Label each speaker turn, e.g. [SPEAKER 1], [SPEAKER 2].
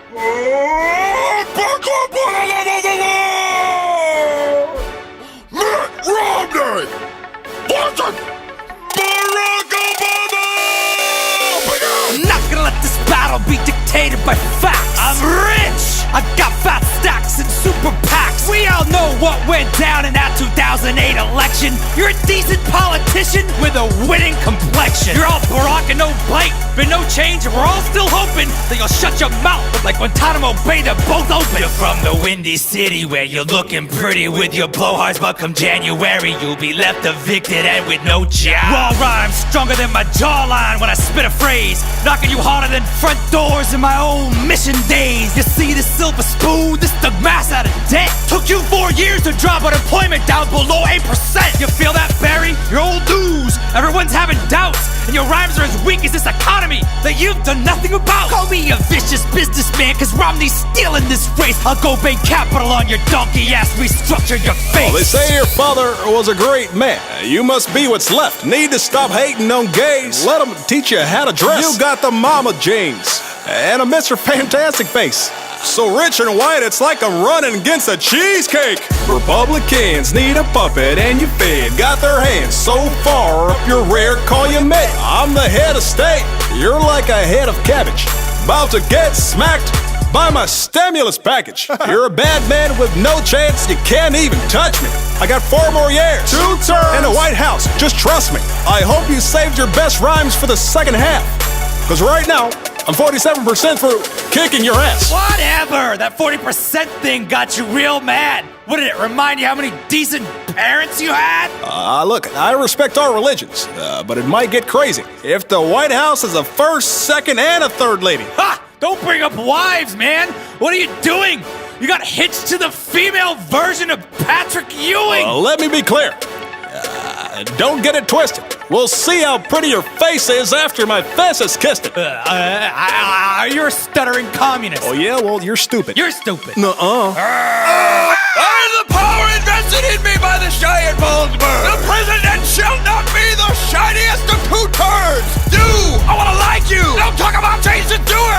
[SPEAKER 1] Mitt Romney! Watson! Barack Obama!
[SPEAKER 2] I'm not gonna let this battle be dictated by facts. I'm rich! I got fat stacks and super PACs. We all know what went down in that 2008 election. You're a decent politician with a winning complexion. You're all Barack and no bite, but no change, and we're all still hoping that you'll shut your mouth like Guantanamo Bay, they're both open. You're from the Windy City where you're looking pretty with your blowhards, but come January you'll be left evicted and with no job. Raw rhymes stronger than my jawline when I spit a phrase, knocking you harder than front doors in my old mission days. You see this silver spoon, this dug mass out of debt. Took you 4 years to drop unemployment down below 8%. You feel that, Barry? You're old news. Everyone's having doubts, and your rhymes are as weak as this economy that you've done nothing about. Call me a vicious businessman, cause Romney's stealing this race. I'll go bank capital on your donkey ass, restructure your face.
[SPEAKER 3] They say your father was a great man. You must be what's left. Need to stop hating on gays. Let them teach you how to dress. You got the mama jeans and a Mr. Fantastic face. So rich and white, it's like I'm running against a cheesecake. Republicans need a puppet and you fed. Got their hands so far up your rear, call you mate. I'm the head of state. You're like a head of cabbage, about to get smacked by my stimulus package. You're a bad man with no chance. You can't even touch me. I got 4 more years, 2 terms, and the White House. Just trust me. I hope you saved your best rhymes for the second half, cause right now I'm 47% for kicking your ass.
[SPEAKER 2] Whatever! That 40% thing got you real mad. What did it remind you how many decent parents you had?
[SPEAKER 3] Look, I respect our religions, but it might get crazy if the White House is a first, second, and a third lady.
[SPEAKER 2] Ha! Don't bring up wives, man! What are you doing? You got hitched to the female version of Patrick Ewing!
[SPEAKER 3] Let me be clear. Don't get it twisted. We'll see how pretty your face is after my face has kissed it.
[SPEAKER 2] You're a stuttering communist.
[SPEAKER 3] Oh yeah? Well, you're stupid.
[SPEAKER 2] You're stupid.
[SPEAKER 3] Nuh-uh.
[SPEAKER 1] I am the power invested in me by the giant Baldberg. The president shall not be the shiniest of 2 turds. You! I wanna like you! Don't talk about change to do it!